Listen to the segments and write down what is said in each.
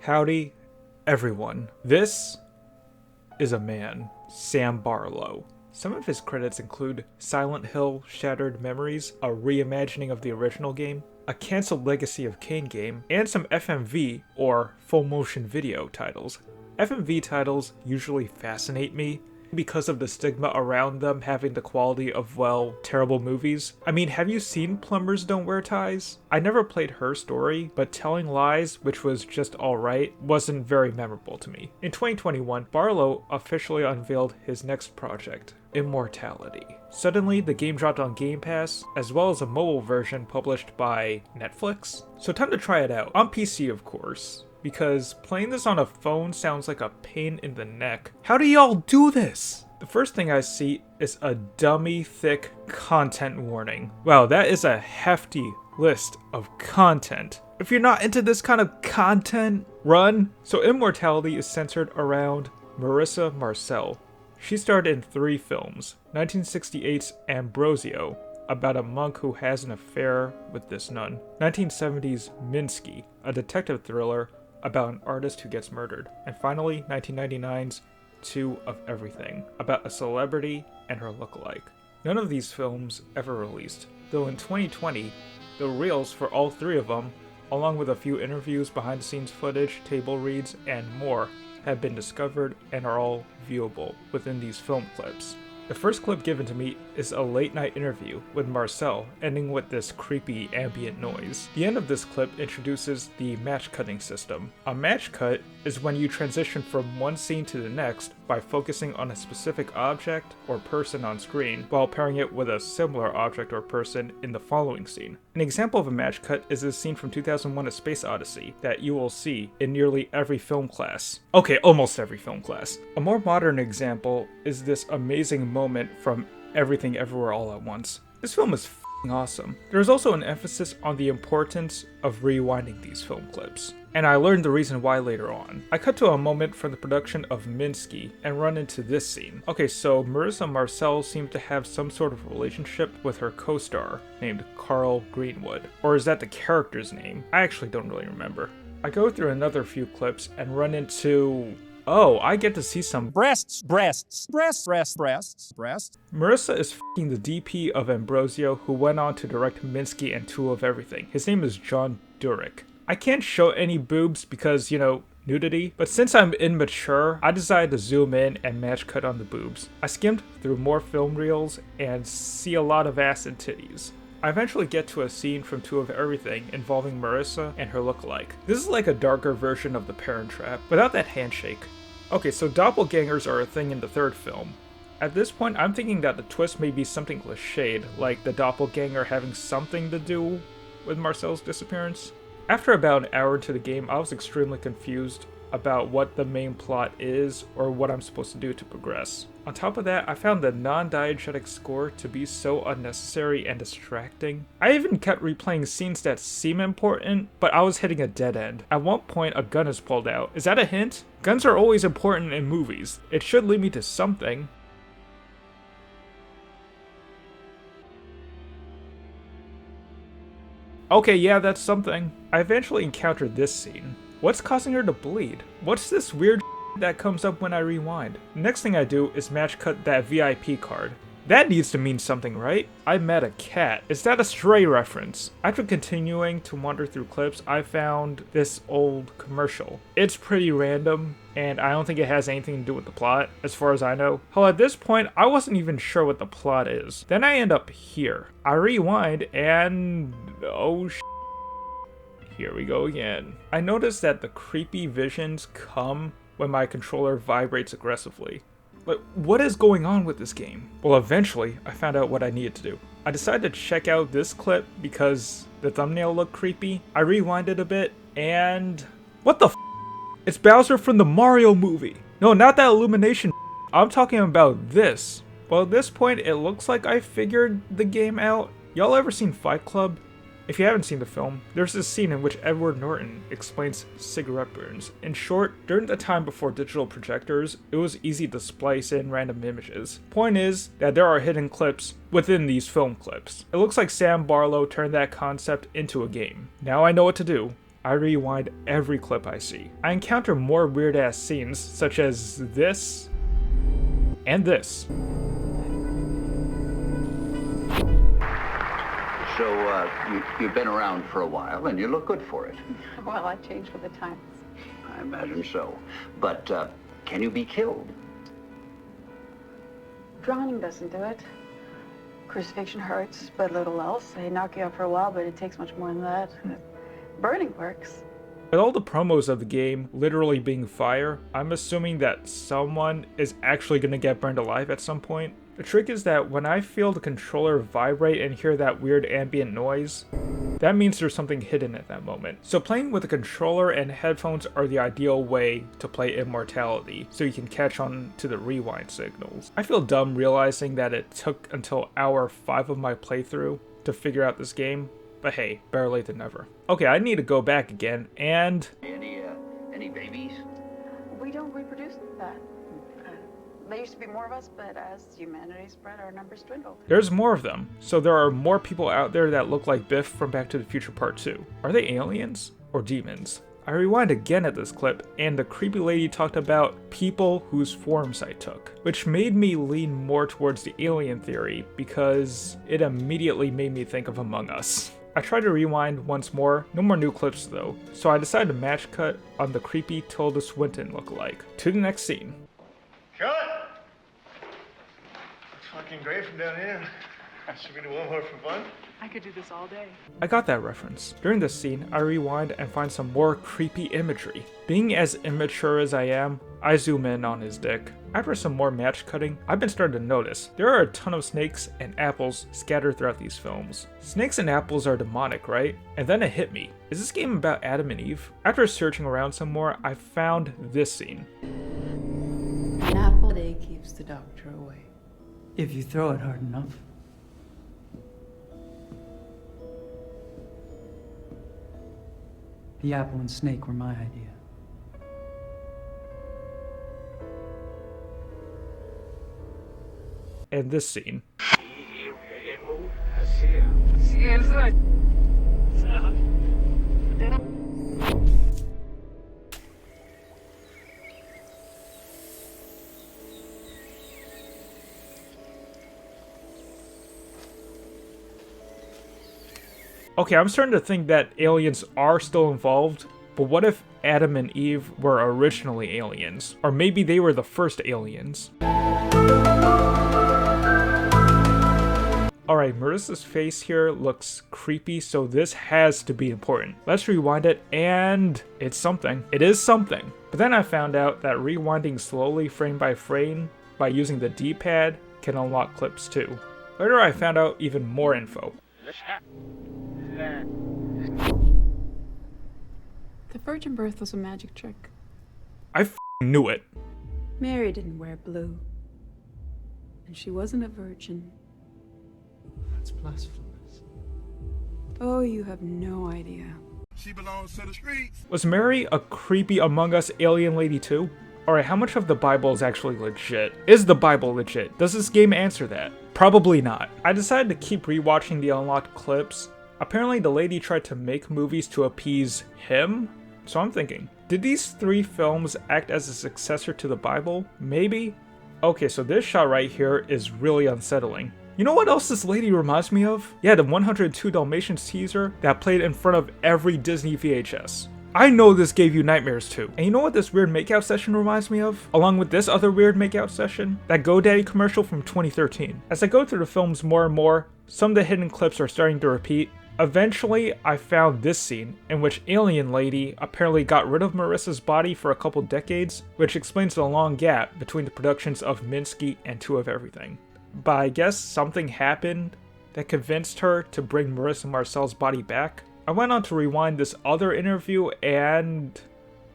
Howdy, everyone. This is a man, Sam Barlow. Some of his credits include Silent Hill Shattered Memories, a reimagining of the original game, a canceled Legacy of Kain game, and some FMV, or full motion video titles. FMV titles usually fascinate me because of the stigma around them having the quality of, well, terrible movies. I mean, have you seen Plumbers Don't Wear Ties? I never played Her Story, but Telling Lies, which was just alright, wasn't very memorable to me. In 2021, Barlow officially unveiled his next project, Immortality. Suddenly, the game dropped on Game Pass, as well as a mobile version published by Netflix. So time to try it out. On PC, of course, because playing this on a phone sounds like a pain in the neck. How do y'all do this? The first thing I see is a dummy thick content warning. Wow, that is a hefty list of content. If you're not into this kind of content, run. So Immortality is centered around Marissa Marcel. She starred in 3 films, 1968's Ambrosio, about a monk who has an affair with this nun, 1970's Minsky, a detective thriller about an artist who gets murdered, and finally 1999's Two of Everything, about a celebrity and her lookalike. None of these films ever released, though in 2020, the reels for all 3 of them, along with a few interviews, behind the scenes footage, table reads, and more, have been discovered and are all viewable within these film clips. The first clip given to me is a late night interview with Marcel, ending with this creepy ambient noise. The end of this clip introduces the match cutting system. A match cut is when you transition from one scene to the next by focusing on a specific object or person on screen while pairing it with a similar object or person in the following scene. An example of a match cut is this scene from 2001: A Space Odyssey that you will see in nearly every film class. Okay, almost every film class. A more modern example is this amazing moment from Everything Everywhere All at Once. This film is f***ing awesome. There is also an emphasis on the importance of rewinding these film clips, and I learned the reason why later on. I cut to a moment from the production of Minsky and run into this scene. Okay, so Marissa Marcel seems to have some sort of relationship with her co-star named Carl Greenwood. Or is that the character's name? I actually don't really remember. I go through another few clips and run into... oh, I get to see some breasts. Marissa is f***ing the DP of Ambrosio, who went on to direct Minsky and Two of Everything. His name is John Durick. I can't show any boobs because, you know, nudity, but since I'm immature, I decided to zoom in and match cut on the boobs. I skimmed through more film reels and see a lot of ass and titties. I eventually get to a scene from Two of Everything involving Marissa and her lookalike. This is like a darker version of The Parent Trap, without that handshake. Okay, so doppelgangers are a thing in the 3rd film. At this point, I'm thinking that the twist may be something cliched, like the doppelganger having something to do with Marcel's disappearance. After about an hour into the game, I was extremely confused about what the main plot is or what I'm supposed to do to progress. On top of that, I found the non-diegetic score to be so unnecessary and distracting. I even kept replaying scenes that seem important, but I was hitting a dead end. At one point, a gun is pulled out. Is that a hint? Guns are always important in movies. It should lead me to something. Okay, yeah, that's something. I eventually encountered this scene. What's causing her to bleed? What's this weird that comes up when I rewind? Next thing I do is match cut that VIP card. That needs to mean something, right? I met a cat. Is that a Stray reference? After continuing to wander through clips, I found this old commercial. It's pretty random, and I don't think it has anything to do with the plot, as far as I know. Hell, at this point, I wasn't even sure what the plot is. Then I end up here. I rewind, and... oh sh**. Here we go again. I noticed that the creepy visions come when my controller vibrates aggressively. But what is going on with this game? Well, eventually, I found out what I needed to do. I decided to check out this clip because the thumbnail looked creepy. I rewinded a bit, and... what the f***? It's Bowser from the Mario movie! No, not that illumination. I'm talking about this. Well, at this point, it looks like I figured the game out. Y'all ever seen Fight Club? If you haven't seen the film, there's this scene in which Edward Norton explains cigarette burns. In short, during the time before digital projectors, it was easy to splice in random images. Point is that there are hidden clips within these film clips. It looks like Sam Barlow turned that concept into a game. Now I know what to do. I rewind every clip I see. I encounter more weird-ass scenes, such as this and this. So, you've been around for a while, and you look good for it. Well, I changed with the times. I imagine so. But, can you be killed? Drowning doesn't do it. Crucifixion hurts, but little else. They knock you out for a while, but it takes much more than that. Burning works. With all the promos of the game literally being fire, I'm assuming that someone is actually going to get burned alive at some point. The trick is that when I feel the controller vibrate and hear that weird ambient noise, that means there's something hidden at that moment. So playing with a controller and headphones are the ideal way to play Immortality, so you can catch on to the rewind signals. I feel dumb realizing that it took until hour 5 of my playthrough to figure out this game, but hey, better late than never. Okay, I need to go back again, and... Any babies? We don't reproduce that. There used to be more of us, but as humanity spread, our numbers dwindled. There's more of them, so there are more people out there that look like Biff from Back to the Future Part 2. Are they aliens or demons? I rewind again at this clip, and the creepy lady talked about people whose forms I took, which made me lean more towards the alien theory because it immediately made me think of Among Us. I tried to rewind once more, no more new clips though, so I decided to match cut on the creepy Tilda Swinton lookalike. To the next scene. Cut! Looks fucking great from down here. Should we do one more for fun? I could do this all day. I got that reference. During this scene, I rewind and find some more creepy imagery. Being as immature as I am, I zoom in on his dick. After some more match cutting, I've been starting to notice there are a ton of snakes and apples scattered throughout these films. Snakes and apples are demonic, right? And then it hit me. Is this game about Adam and Eve? After searching around some more, I found this scene. An apple a day keeps the doctor away. If you throw it hard enough. The apple and snake were my idea. And this scene. Okay, I'm starting to think that aliens are still involved, but what if Adam and Eve were originally aliens? Or maybe they were the first aliens? Alright, Marissa's face here looks creepy, so this has to be important. Let's rewind it, and it's something. It is something. But then I found out that rewinding slowly frame by frame by using the D-pad can unlock clips too. Later I found out even more info. The virgin birth was a magic trick. I knew it. Mary didn't wear blue. And she wasn't a virgin. That's blasphemous. Oh, you have no idea. She belongs to the streets. Was Mary a creepy Among Us alien lady too? Alright, how much of the Bible is actually legit? Is the Bible legit? Does this game answer that? Probably not. I decided to keep rewatching the unlocked clips. Apparently the lady tried to make movies to appease him? So I'm thinking, did these 3 films act as a successor to the Bible? Maybe? Okay, so this shot right here is really unsettling. You know what else this lady reminds me of? Yeah, the 102 Dalmatians teaser that played in front of every Disney VHS. I know this gave you nightmares too. And you know what this weird makeout session reminds me of? Along with this other weird makeout session? That GoDaddy commercial from 2013. As I go through the films more and more, some of the hidden clips are starting to repeat. Eventually, I found this scene in which Alien Lady apparently got rid of Marissa's body for a couple decades, which explains the long gap between the productions of Minsky and Two of Everything. But I guess something happened that convinced her to bring Marissa Marcel's body back. I went on to rewind this other interview and...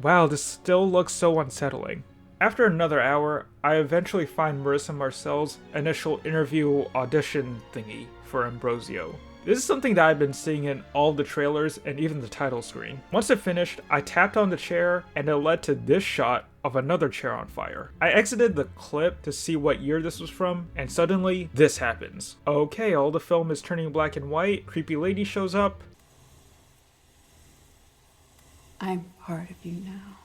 wow, this still looks so unsettling. After another hour, I eventually find Marissa Marcel's initial interview audition thingy for Ambrosio. This is something that I've been seeing in all the trailers and even the title screen. Once it finished, I tapped on the chair and it led to this shot of another chair on fire. I exited the clip to see what year this was from, and suddenly this happens. Okay, all the film is turning black and white, creepy lady shows up. I'm part of you now.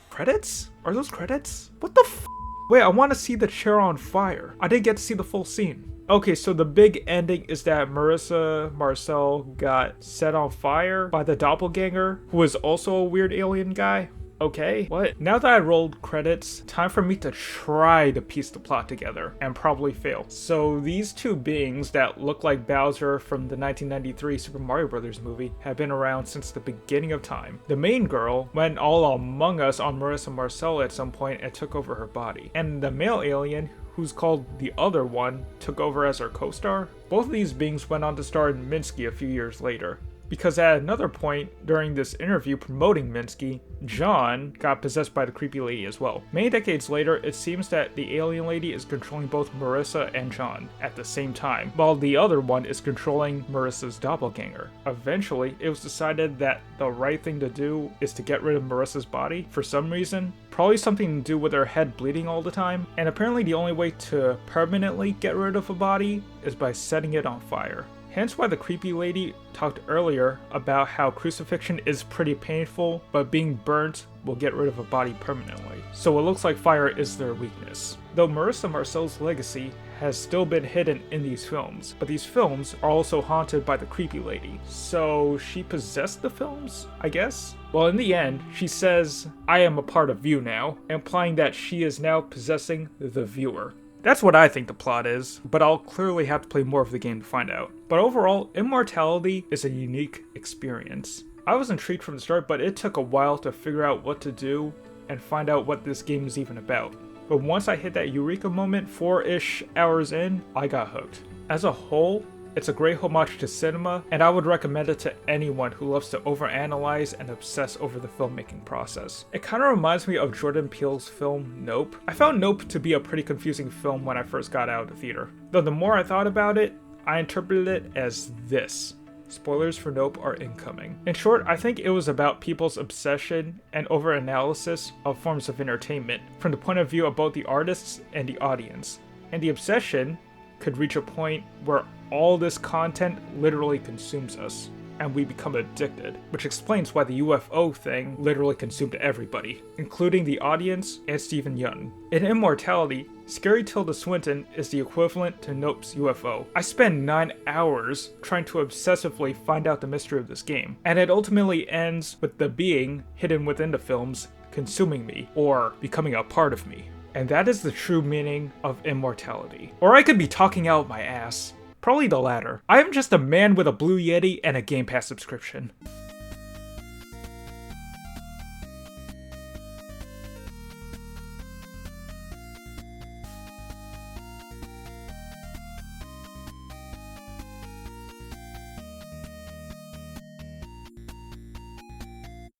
Credits? Are those credits? What the f? Wait, I want to see the chair on fire. I didn't get to see the full scene. Okay, so the big ending is that Marissa Marcel got set on fire by the Doppelganger, who is also a weird alien guy. Okay, what? Now that I rolled credits, time for me to try to piece the plot together, and probably fail. So these two beings that look like Bowser from the 1993 Super Mario Bros. Movie have been around since the beginning of time. The main girl went all among us on Marissa Marcel at some point and took over her body. And the male alien, who's called the Other One, took over as her co-star. Both of these beings went on to star in Minsky a few years later. Because at another point during this interview promoting Minsky, John got possessed by the creepy lady as well. Many decades later, it seems that the alien lady is controlling both Marissa and John at the same time, while the other one is controlling Marissa's doppelganger. Eventually, it was decided that the right thing to do is to get rid of Marissa's body for some reason. Probably something to do with her head bleeding all the time, and apparently the only way to permanently get rid of a body is by setting it on fire. Hence why the creepy lady talked earlier about how crucifixion is pretty painful, but being burnt will get rid of a body permanently. So it looks like fire is their weakness. Though Marissa Marcel's legacy has still been hidden in these films, but these films are also haunted by the creepy lady. So she possessed the films, I guess? Well, in the end, she says, "I am a part of you now," implying that she is now possessing the viewer. That's what I think the plot is, but I'll clearly have to play more of the game to find out. But overall, Immortality is a unique experience. I was intrigued from the start, but it took a while to figure out what to do and find out what this game is even about. But once I hit that eureka moment 4-ish hours in, I got hooked. As a whole, it's a great homage to cinema, and I would recommend it to anyone who loves to overanalyze and obsess over the filmmaking process. It kind of reminds me of Jordan Peele's film Nope. I found Nope to be a pretty confusing film when I first got out of the theater. Though the more I thought about it, I interpreted it as this. Spoilers for Nope are incoming. In short, I think it was about people's obsession and overanalysis of forms of entertainment from the point of view of both the artists and the audience. And the obsession could reach a point where all this content literally consumes us, and we become addicted, which explains why the UFO thing literally consumed everybody, including the audience and Stephen Yeun. In Immortality, Scary Tilda Swinton is the equivalent to Nope's UFO. I spent 9 hours trying to obsessively find out the mystery of this game, and it ultimately ends with the being hidden within the films consuming me, or becoming a part of me. And that is the true meaning of Immortality. Or I could be talking out my ass. Probably the latter. I am just a man with a Blue Yeti and a Game Pass subscription.